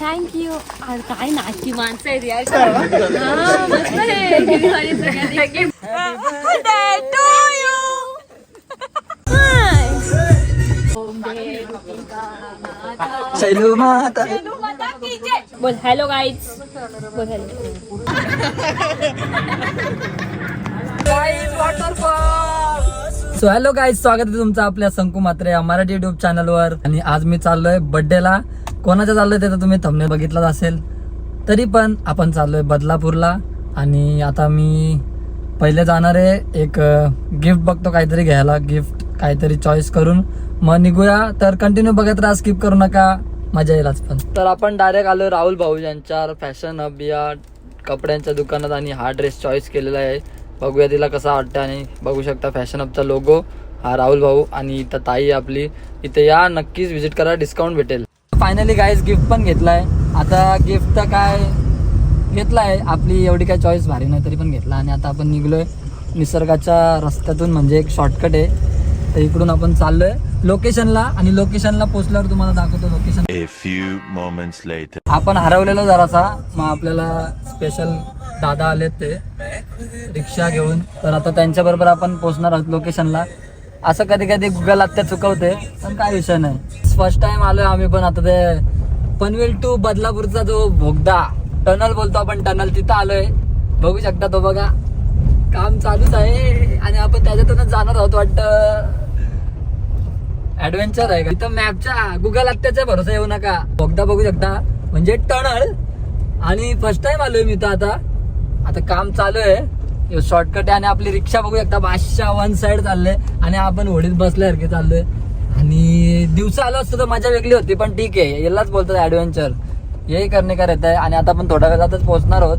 Thank you. काय नाची माणसं आहेत यार. हा, मस्त आहे. किती भारी सगळ्यांनी gift. Birthday to you. Hi. Shailu माता. बोल हॅलो गाईज. बोल हॅलो. सो हॅलो गाईज, स्वागत आहे तुमचं आपल्या संकू मात्रे या मराठी युट्यूब चॅनलवर. आणि आज मी चाललोय बर्थडेला. कोणाच्या चाललोय ते तर तुम्ही थंबनेल बघितलाच असेल. तरी पण आपण चाललोय बदलापूरला. आणि आता मी पहिले जाणार आहे, एक गिफ्ट बघतो काहीतरी घ्यायला. गिफ्ट काहीतरी चॉईस करून मग निघूया. तर कंटिन्यू बघत राहा, स्किप करू नका, मजा येईलच पण. तर आपण डायरेक्ट आलो राहुल भाऊ यांच्या फॅशन हब या कपड्यांच्या दुकानात आणि हा ड्रेस चॉईस केलेला आहे. बघूया तिला कसा वाटतं. आणि बघू शकता फॅशन हबचा लोगो हा राहुल भाऊ. आणि इथं ताई आपली. इथे या, नक्कीच व्हिजिट करा, डिस्काउंट भेटेल. फायनली गाईज गिफ्ट पण घेतलाय. आता गिफ्ट तर काय घेतलाय, आपली एवढी काय चॉईस भारी नाही तरी पण घेतला. आणि आता आपण निघलोय निसर्गाच्या रस्त्यातून, म्हणजे एक शॉर्टकट आहे. तर इकडून आपण चाललोय लोकेशनला. आणि लोकेशनला पोहोचल्यावर तुम्हाला दाखवतो location. A few moments later. आपण हरवलेलो जरासा, मग आपल्याला स्पेशल दादा आलेत ते रिक्षा घेऊन. तर आता त्यांच्या बरोबर आपण पोहोचणार आहोत लोकेशनला. असं कधी कधी गुगल आत्ता चुकवते, पण काय विषय नाही. फर्स्ट टाइम आलोय आम्ही पण. आता ते पनवेल टू बदलापूरचा जो बोगदा, टनल बोलतो आपण, टनल, तिथं आलोय. बघू शकता तो बघा, काम चालूच आहे. आणि आपण त्याच्यातूनच जाणार आहोत वाटतं. ऍडव्हेंचर आहे का इथं. मॅपच्या गुगल आत्याच्या भरोसा येऊ नका. बोगदा बघू शकता, म्हणजे टनल. आणि फर्स्ट टाइम आलोय मी तर. आता काम चालू आहे, शॉर्टकट आहे. आणि आपली रिक्षा बघू शकता, बादशाह वन साइड चालले. आणि आपण होडीत बसल्यासारखे चाललोय. आणि दिवसा आलो असतो तर मजा वेगळी होती, पण ठीक आहे, यालाच बोलतात ऍडव्हेंचर. यही करणे का रहता है. आणि आता आपण थोड्या वेळातच पोहोचणार आहोत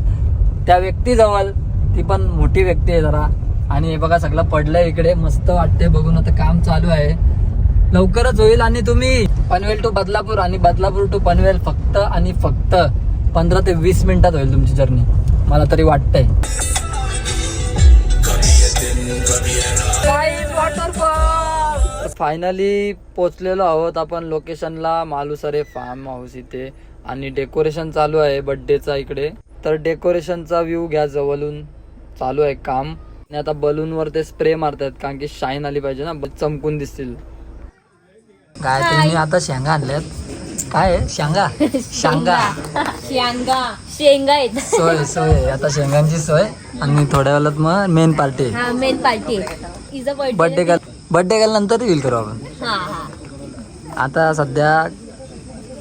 त्या व्यक्तीजवळ. ती पण मोठी व्यक्ती आहे जरा. आणि हे बघा सगळं पडलंय इकडे, मस्त वाटतंय बघून. आता काम चालू आहे, लवकरच होईल. आणि तुम्ही पनवेल टू बदलापूर आणि बदलापूर टू पनवेल फक्त आणि फक्त 15 ते 20 मिनिटात होईल तुमची जर्नी, मला तरी वाटतंय. फायनली पोचलेलो आहोत आपण लोकेशनला, मालुसरे फार्म हाऊस इथे. आणि डेकोरेशन चालू आहे बर्थडेचा इकडे. तर डेकोरेशनचा व्ह्यू घ्या जवळून. चालू आहे काम. आणि आता बलूनवर ते स्प्रे मारतात, कारण की शाईन आली पाहिजे ना, चमकून दिसतील. गायत्रीने आता शेंगा आणल्यात. काय आहे? शेंगा शेंगा आहेत. सोय आता शेंगांची सोय. आणि थोड्या वेळात मग main party. Main party. Birthday नंतर रिव्हील करू आपण. आता सध्या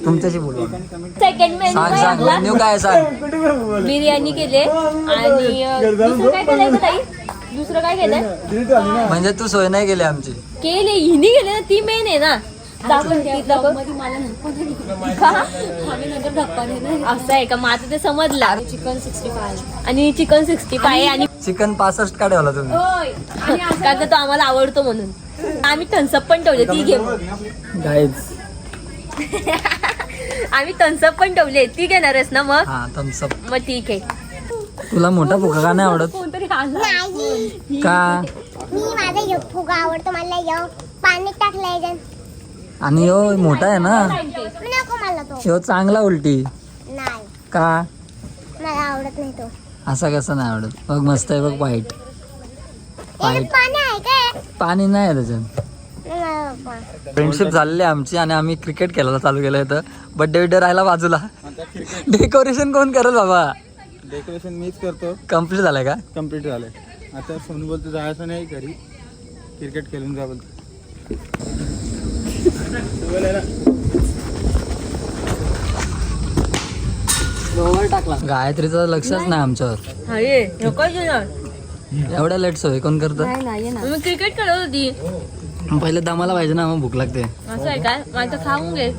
तुमच्याशी बोलू. सेकंड सांग मेन्यू काय सांग. बिर्याणी केले. आणि दुसरं काय केलंय का ताई? दुसरं काय केलंय? म्हणजे तू सोय नाही केली आमची. केले, हिनी केले ना, ती मेन आहे ना. असं आहे का? माझं ते समजलं. चिकन 65 आणि चिकन 65 आणि चिकन 65 का ठेवला तुम्ही? का तो आम्हाला आवडतो म्हणून. आम्ही थम्सअप पण ठेवले, ती घे. गाईज आम्ही थम्सअप पण ठेवले, ती घेणारच ना मग? हा थम्सअप. मग ठीक आहे. तुला मोठा फुगा का नाही आवडत? का? मी माझा फुगा आवडतो, मला पाणी टाकलंय. आणि यो मोठा आहे ना, नको मला तो. यो चांगला उलटी. नाही, का? मला आवडत नाही तो. असा कसा नाही आवडत? बघ मस्त आहे बघ, व्हाईट. पाणी आहे काय? पाणी नाही आहे त्याच्यात. फ्रेंडशिप झालेली आमची. आणि आम्ही क्रिकेट खेळायला चालू केलं इथं. बर्थडे राहिला बाजूला. डेकोरेशन कोण करेल बाबा? डेकोरेशन मीच करतो. कम्प्लीट झालंय का? कम्प्लीट झालंय. आता सोनू बोलतो जायचं नाही घरी, क्रिकेट खेळून जा बोलतो. गायत्रीचं लक्षच नाही आमच्यावर. एवढ्या लेट सोय कोण करतं? मी क्रिकेट खेळत होती. पहिले दमाला पाहिजे ना, मग भूक लागते. असं आहे काय? माझं खाऊन घे.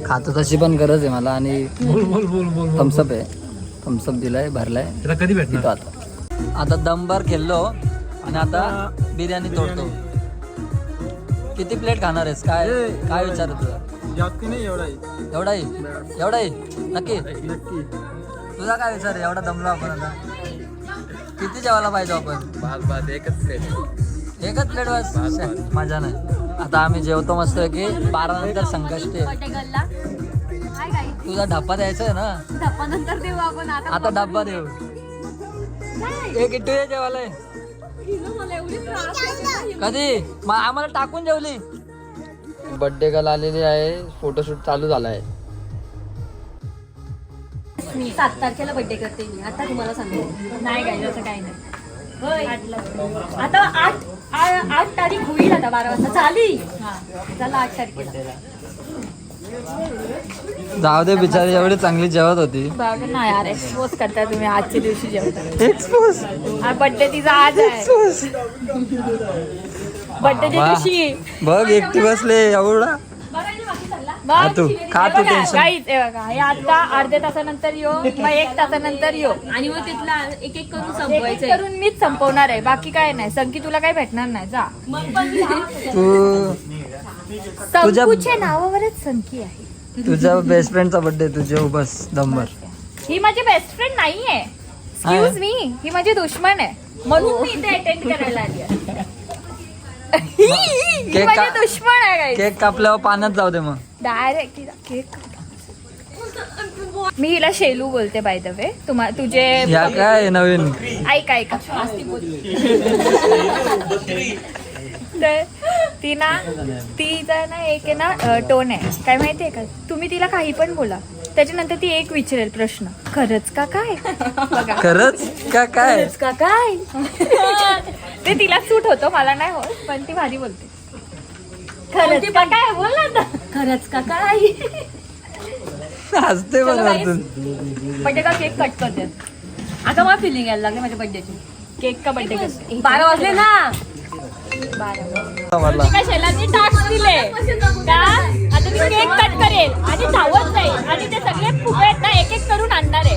खातो तशी पण गरज आहे मला. आणि थम्सअप आहे, थम्सअप दिलाय, भरलाय. कधी भेटणार? आता दमबार खेळलो आणि आता बिर्याणी तोडतो. किती प्लेट खाणार आहेस? काय विचार तुझा? जास्ती नाही, एवढाही नक्की. तुझा काय विचार आहे? एवढा दमलो आपण आता. किती जेवायला पाहिजे आपण? एकच प्लेट बस. मजा नाही. आता आम्ही जेवतो मस्त की 12 नंतर संकष्टी. हाय गाई तुझा डब्बा द्यायचा आहे ना. धप्पा नंतर देऊ आपण आता डब्बा देऊ. एक इटू ये जेवायला. मला एवढी त्रास देते. कधी आम्हाला टाकून जेवली. बर्थडे गर्ल आलेली आहे. फोटोशूट चालू झालाय. मी 7 तारखेला बर्थडे करते मी आता तुम्हाला सांगते. नाही गाई असं काही नाही. आता 8 तारीख होईल आता 12 वाजता झाली. हा झालं 8 तारखेला. जाऊ दे बिचारी एवढी चांगली जेवत होती. नाही यार एक्सपोज करताय तुम्ही आजच्या दिवशी जेवता. एक्सपोज. बर्थडे तिचा आज आहे. बर्थडेच्या दिवशी बघ एकटी बसले एवढा. तू खा तू टेन्शन. काहीच बघा हे आता अर्ध्या तासानंतर येऊ मग 1 तासानंतर येऊ आणि मग तिथला एक एक करून संपवायचं करून मीच संपवणार आहे. बाकी काय नाही. संकी तुला काही भेटणार नाही. जा तू संकुच्या नावावरच संकी आहे. तुझ्या बेस्ट फ्रेंडचा बर्थडे तुझे बस दंबर. ही माझी बेस्ट फ्रेंड नाहीये. एक्सक्यूज मी ही माझी दुश्मन आहे म्हणून मी इथे अटेंड करायला आली आहे. ही माझी दुश्मन आहे. केक कापल्यावर पाण्यात जाऊ दे मग. डायरेक्ट केक मी हिला शेलू बोलते बाय द वे. तुझे या काय नवीन. ऐका तर तिचा ना एक आहे ना टोन आहे काय माहितीये का. तुम्ही तिला काही पण बोला त्याच्यानंतर ती एक विचारेल प्रश्न. खरंच का काय. बघा खरंच का काय. खरंच का काय. ते तिला सूट होतो मला नाही होत पण ती भारी बोलते. खरंच का काय बोल ना. खरंच का काय. हसते बघ अजून. बर्थडे का केक कट करते. आता मला फिलिंग यायला लागली माझ्या बर्थडेची. केक का बर्थडे 12 वाजले ना. 12 काय शेलांनी टास्क दिले का आता ती केक कट करेल आणि धावत जाईल आणि ते सगळे फुगे आहेत ना एक एक करून आणणार आहे.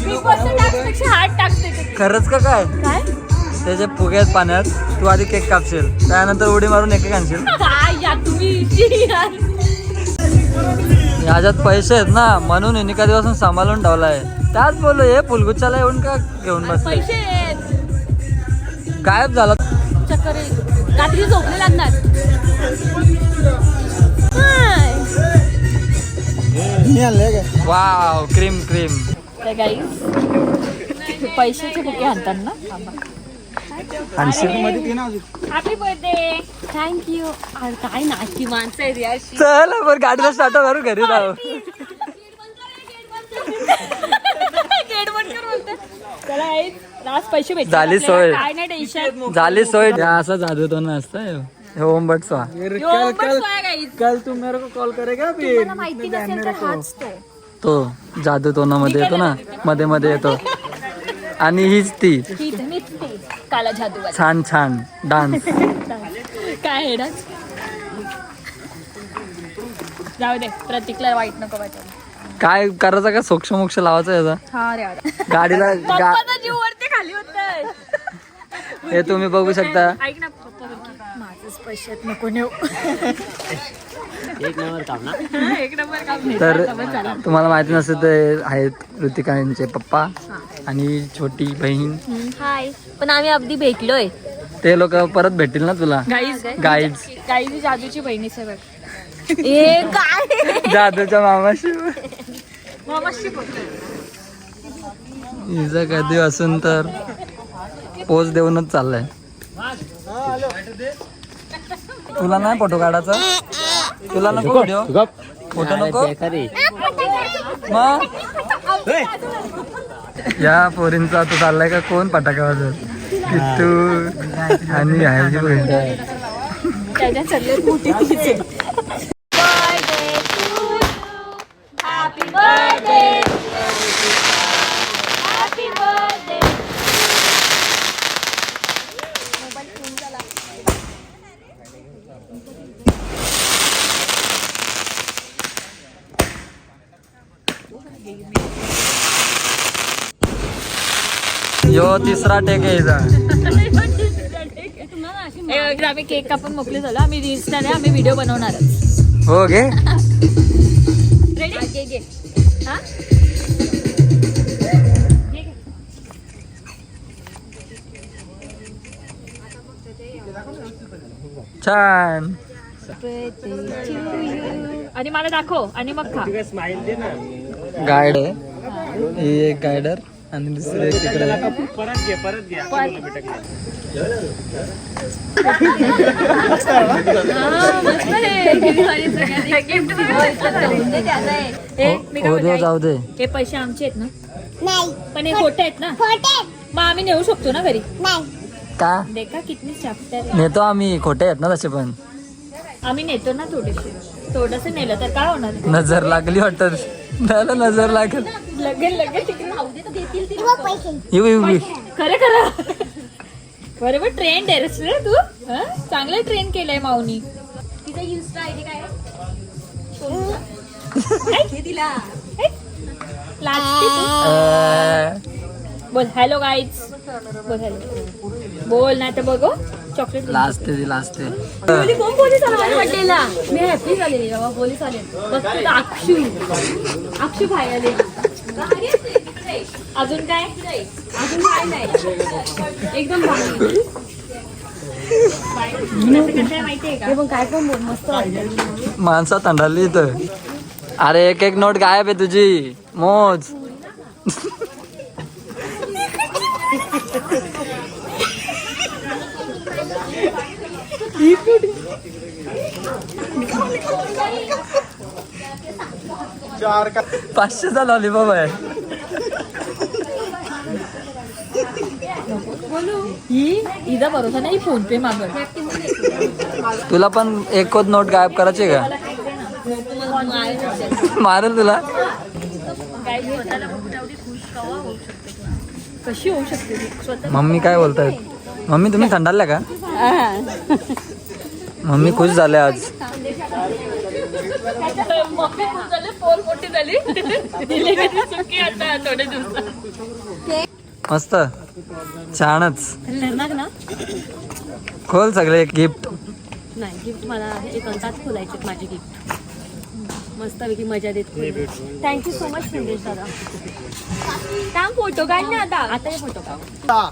बिग बॉसच्या टास्कपेक्षा हार्ड टाकते ते. खरंच का काय. काय त्याचे फुगे आहेत पाण्यात. तू आधी केक कापशील त्यानंतर उडी मारून एक आणशील. काय या तुम्ही ह्याच्यात पैसे आहेत ना म्हणून हिने कधीपासून सांभाळून ठेवलाय. त्याच बोललो हे फुलगुच्चाला येऊन का घेऊन बसले. पैसे गायब झाला. चक्कर रात्री झोपले लागणार. Wow cream cream. पैशाचे बुके आणतात ना. Happy birthday. थँक्यू. काय नाची माणसं आहे यार. चल बरं गाडीला स्टार्ट करू घरी जाऊ. गेट बंद कर बोलते. चला लास्ट पैसे भेटले. झाली सोय. काय नाही टेन्शन. झाली सोय. असा जादू तो नसतं हे ओम बटचा. कल तू मेरे को कॉल करेगा भी. मला माहिती नसेल तर हाच तो जादू तोंडामध्ये येतो ना मध्ये मध्ये येतो. आणि हीच ती मीच ते काला जादू. छान छान डान्स. काय आहे डान्स. जाऊ दे प्रतीकला वाईट नको वाटायला. काय करायचं का सोक्ष मोक्ष लावायचं याचा. हा रे गाडीला पप्पाचा जीव वरती खाली होतोय. हे तुम्ही बघू शकता. ऐक ना पप्पा माझंच पैशात नको नेऊ. एक नंबर काम नाही. तर तुम्हाला माहिती नसेल ते आहेत ऋतिका यांचे पप्पा आणि छोटी बहीण. हाय पण आम्ही अगदी भेटलोय. ते लोक परत भेटतील ना तुला. गाईड्स गाईज जादूची बहिणी सगळं. ए काय जादूच्या मामाशी. मामाशी हिचं कधी असून तर पोच देऊनच चाललंय. तुला नाही फोटो काढायचा. तुला नको व्हिडिओ फोटो नको मग. या पोरींचा तो चाललाय का कोण फटाका वाजत. किट्टू आणि ह्याची बहीण. त्याच्या सगळ्यात मोठी तीच आहे. Happy birthday. Happy birthday. यो तिसरा टेक आहे हिचा. आम्ही केक कापून मोकळे झालो. आम्ही रील्स नाही आम्ही व्हिडिओ बनवणारच. हो गे रेडी घे हा. छान. आणि मला दाखव आणि मग खा. गाईड आहे ही एक गायडर आणि दुसरी एक तिकडे ओरिओ जाऊ दे. हे पैसे आमचे आहेत ना, नाही पण हे खोटे आहेत ना, खोटे मग आम्ही नेऊ शकतो ना घरी. नाही का देखा किती चॅप्टर. नेतो आम्ही, खोटे आहेत ना तसे पण. आम्ही नेतो ना थोडेसे, थोडस नेलं तर काय होणार. नजर लागली वाटत त्याला, नजर लागेल. लगेच किंवा पैसे येऊ येऊ येऊ. खरं खरं बरोबर ट्रेंड आहे रे तू. चांगलं ट्रेन केलंय माऊनी. तिचा इन्स्टा आयडी काय आहे? बोल हॅलो गाईज, बोल हॅलो, बोल नाही तर बघो चॉकलेट. लास्ट ती लास्ट कोण पोलीस आला माझ्या बड्डेला? मी हॅपी झालेली बाबा, पोलीस आले. बघ अक्षू भाई आले. अजून काय? अजून काय नाही, एकदम भारी. माहितीये का पण काय पण बोल मस्त वाटतं. माणसा थंडाली इथं. अरे एक एक नोट गायब आहे तुझी, मोज. चार का 500चा लॉलीपॉप आहे. हिचा भरोसा नाही, फोन पे मागत. तुला पण एकच नोट गायब करायची का? मारेल तुला. कशी होऊ शकते ती स्वतः. मम्मी काय बोलतायत? मम्मी तुम्ही थंडाल्या का? मम्मी खुश झाले आज. मम्मी खूप झाले, पोर मोठी झाली. सुखी आता थोड्या दिवसात. मस्त छानच. खतरनाक ना. खोल सगळे गिफ्ट. नाही गिफ्ट मला एकांतात खोलायचे माझे गिफ्ट. मस्तपैकी मजा देत. थँक्यू सो मच संदेश दादा. काम फोटो काढ ना आता हे फोटो काढ.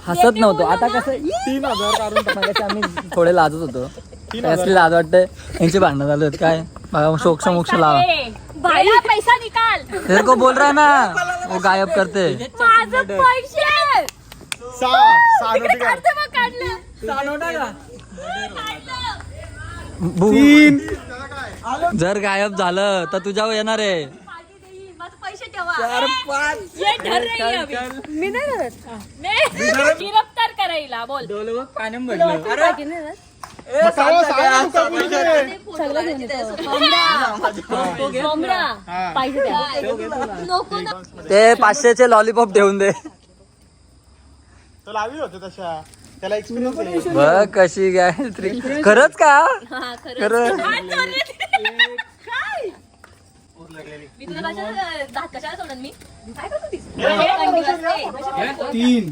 हसत नव्हतो आता कसं 3,000 काढून टाक. आम्ही थोडे लाजत होतो. असली लाज वाटते. यांची भांडणं चालू आहेत काय बघा. शोक्ष मोक्ष लावा. भाया पैसा निकाल. तेरे को बोल रहा है ना वो गायब करते. माझं पैसे 6 नोटी काढ. काढते मग काढलं. जर गायब झालं तर तुझ्यावर येणार आहे. माझं पैसे ठेवा. ये ठर रही अभी. मी नाही धरत. गिरफ्तार करायला बोल. ते 500चे लॉलीपॉप ठेवून दे. तो लावी होते तशा, त्याला एक्सपिरियन्स आहे. बघ कशी गायत्री. खरंच का? खरं. मी तुला कशाला सोडन मी काय करतो ती? 3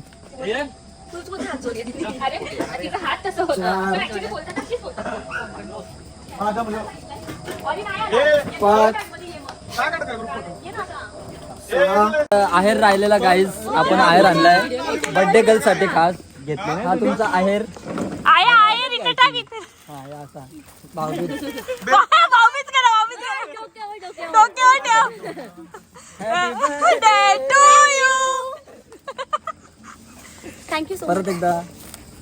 तूच कोण हात जोडले? अरे तिचा हात तसा होता. पण actually बोलताना अशीच होता. अरे नाही आला. 5 आहेर राहिलेला गाईज आपण आहेर आणलाय बर्थडे गर्ल साठी खास घेतले. हा तुमचा आहेर. आया आया रिटर्न टाक इथे. हा हे असा भाऊबीज. भाऊबीज करा, भाऊबीज करा. डोक्यावर ठेव. Happy birthday to you. Thank you so परत एकदा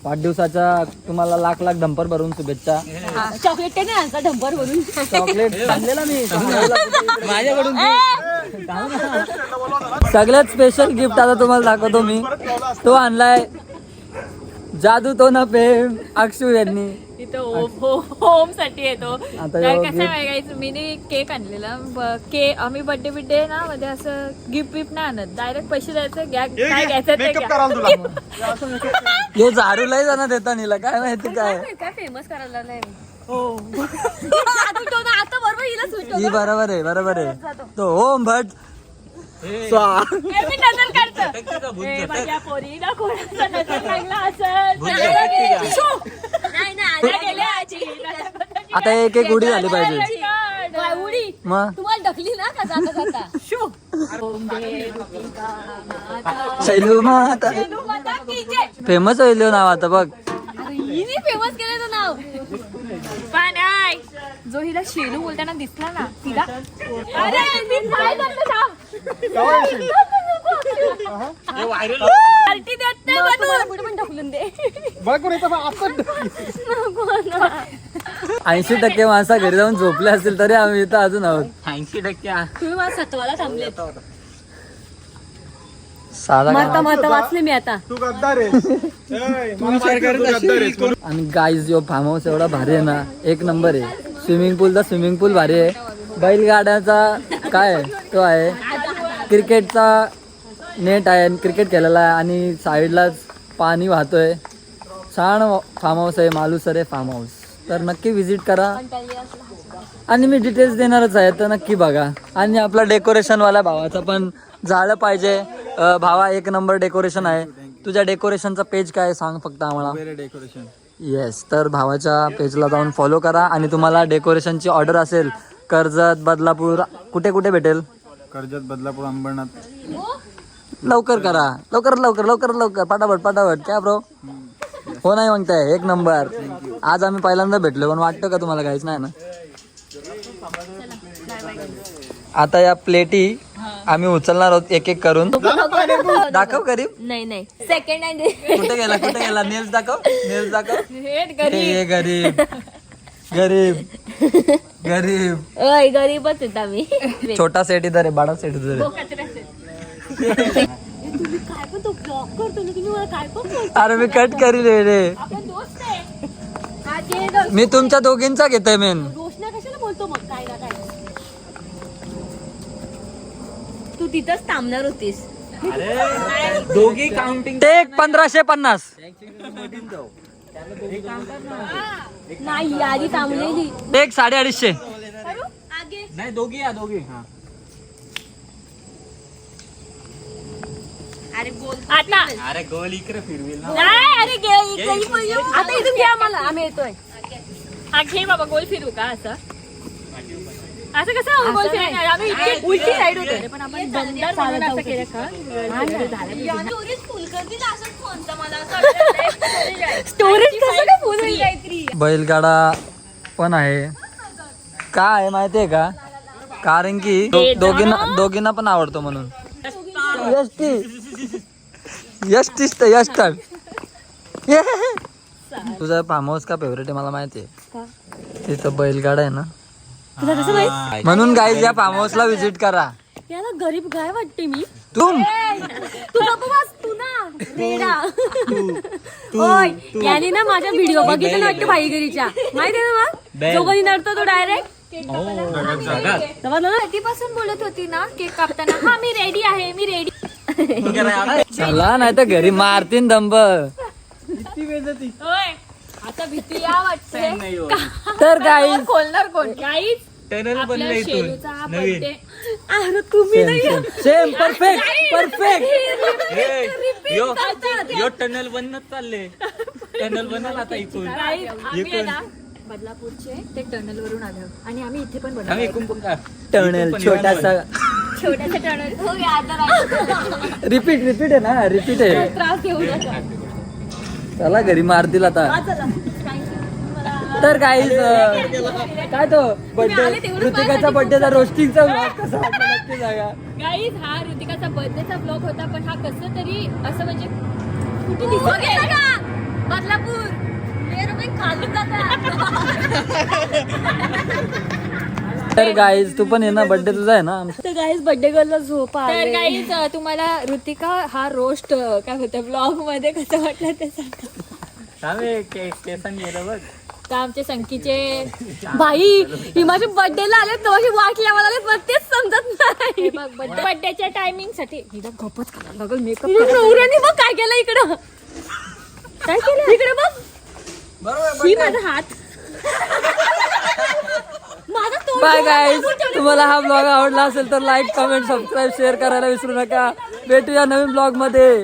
वाढदिवसाच्या तुम्हाला लाख लाख डंपर भरून शुभेच्छा. मच. चॉकलेट काय नाही आणता डंपर भरून. चॉकलेट आणलेला मी माझ्याकडून. सगळ्यात स्पेशल गिफ्ट आता तुम्हाला दाखवतो मी. तो आणलाय जादू तो ना प्रेम अक्षू यांनी. इथं होम साठी येतो. आता काय यो कसं आहे मी केक आणलेला. केक आम्ही बर्थडे ना मध्ये असं गिफ्ट बिफ्ट नाही आणत. डायरेक्ट पैसे द्यायचं, घ्या काय घ्यायचं ते मेकअप घ्या. कराल तुला. यो झाडू लय जाणार देता नीला काय माहिती काय. काय फेमस करायला नाही मी. आता बरोबर हिला सुचतो. ही बरोबर आहे बरोबर आहे. तो ओम भट मी नजर काढतो. माझ्या पोरीला कोणाचा नजर लागला असं. नाही ना गेले आजी. आता एक एक उडी झाली पाहिजे. काय उडी? मग तुम्हाला ढकली ना का जाता जाता. शैलू माता माता की जय. फेमस होईल नाव आता बघ. हिने फेमस केलं नाव. पण जो हिला शेलू बोलताना दिसला ना तिला अरे मी काय करतो थांब. पार्टी देत नाही मला पुढे पण ढकलून दे. बघ बरं इथं आपण 80% माणसा घरी जाऊन झोपले असतील तरी आम्ही इथं अजून आहोत. 80%. तुम्ही मला सत्वाला थांबले. साधा मरता मरता वाचले मी आता. तू गद्दार आहे. मला माहिती आहे तू गद्दार आहेस. आणि गाईज यो फार्म हाऊस एवढा भारी आहे ना, एक नंबर आहे. स्विमिंग पूल भारी आहे. बैलगाड्याचा काय आहे? तो आहे. क्रिकेटचा नेट आहे, क्रिकेट खेळायला आहे आणि साईडलाच पाणी वाहतोय. छान फार्म हाऊस आहे, मालुसरे फार्म हाऊस. तर नक्की विजिट करा आणि मी डिटेल्स देणारच आहे, तर नक्की बघा. आणि आपला डेकोरेशनवाला भावाचा पण झालं पाहिजे. भावा एक नंबर डेकोरेशन आहे. तुझ्या डेकोरेशनचा पेज काय सांग फक्त आम्हाला. डेकोरेशन. येस, तर भावाच्या पेजला जाऊन फॉलो करा. आणि तुम्हाला डेकोरेशनची ऑर्डर असेल कर्जत, बदलापूर, कुठे कुठे भेटेल? कर्जत, बदलापूर, अंबरनाथ. लवकर करा, लवकर लवकर लवकर लवकर, पटापट पटापट. काय ब्रो हो नाही म्हणताय? एक नंबर. आज आम्ही पहिल्यांदा भेटलो, पण वाटतं का तुम्हाला काहीच नाही ना? आता या प्लेटी आम्ही उचलणार आहोत एक एक करून. दाखव गरीब. नाही नाही सेकंड हँड. कुठे गेला नेल्स दाखव. हे गरीब गरीब गरीब. ओय गरीबच आहेत आम्ही. छोटा सेट इधर आहे, बडा सेट इधर आहे. तुम्ही काय पण तो ब्लॉक करतो ना, तुम्ही मला काय पण बोलतो. अरे मी कट करील रे. आपण दोस्त आहे. हा ते मी तुमच्या दोघींचा घेतोय मेन. रोशना कशाला बोलतो मग काय ना काय. तू तिथंच थांबणार होतीस. दोघी काउंटिंग. टेक 1550. नाही आधी थांबलेली. टेक 250. नाही दोघी या दोघी. हा अरे बोल आता. अरे गोल इकडे फिरवेल ना. नाही अरे आता इथून घ्या मला, आम्ही येतोय. हा घे बाबा, गोल फिरू का असं? असं कसं गोल फिरणार? आम्ही इतके उलटी साईड होते पण आपण बंदर म्हणून असं केलं का? स्टोरेज कसं काय फुल होईल काहीतरी. बैलगाडा पण आहे. काय आहे माहितीये का? कारण की दोघींना पण आवडतो म्हणून. यष्टी तुझा फार्म हाऊस का फेवरेट आहे मला माहितीये. तिथं बैलगाडा आहे ना, तुला कसं माहित? म्हणून गाईज या फार्म हाऊसला विजिट करा. याला गरीब गाय वाटते मी. तुम तू बाबा बस तू ना रेडा. होय याने ना माझा व्हिडिओ बघितला ना वाटतं भाईगिरीच्या, माहिती आहे ना मग जो कधी नडतो तो डायरेक्ट. कधीपासून बोलत होती ना केक कापताना, हा मी रेडी आहे मी रेडी. चला नाही तर घरी मारतीन दंब. होय आता भीती या वाटते. तर गाईज खोलणार कोण? गाईज टनल बनलं शेरूचा हा इथून नवीन. birthday. अरे तुम्ही नाही सेम परफेक्ट. यो टनल बनत चालले. टनल बनल आता इथून. Guys, आम्ही आहे ना बदलापूरचे ते टनल वरून आलो आणि आम्ही इथे पण बनवतो. आम्ही एकूण पण का टनेल छोटासा. छोट्याशा टनल. हो आता रिपीट आहे ना, रिपीट आहे. त्रास घेऊ नका. चला घरी मारतील आता. तर गाईज काय तो बर्थडे ऋतिकाचा बर्थडेचा रोस्टिंगचा ब्लॉग कसा वाटला नक्की सांगा. गाईज हा ऋतिकाचा बर्थडेचा ब्लॉग होता, पण हा कसं तरी असं म्हणजे कुठे दिसत का बदलापूर खालून तर गाईज तू पण ये ना, बर्थडे तुझा आहे ना. तर गाईज बर्थडे गर्लला झोप. तर गाईज तुम्हाला ऋतिका हा रोस्ट काय होतं ब्लॉग मध्ये कसं वाटलं ते सांगा. आम्ही केसन गेलं बघ. तर आमचे संकीचे बाई ही माझ्या बर्थडेला आले तर माझी वाट लावायला आले, पण तेच समजत नाही. बर्थडेच्या टायमिंग साठी गपच करायला लागल मेकअप. नवऱ्याने बघ काय केलं इकडं, काय केलं इकडे बघ. ही माझा हात माझा तोंड. बाय गाईज, तुम्हाला हा ब्लॉग आवडला असेल तर लाईक, कमेंट, सबस्क्राईब, शेअर करायला विसरू नका. भेटूया नवीन ब्लॉग मध्ये.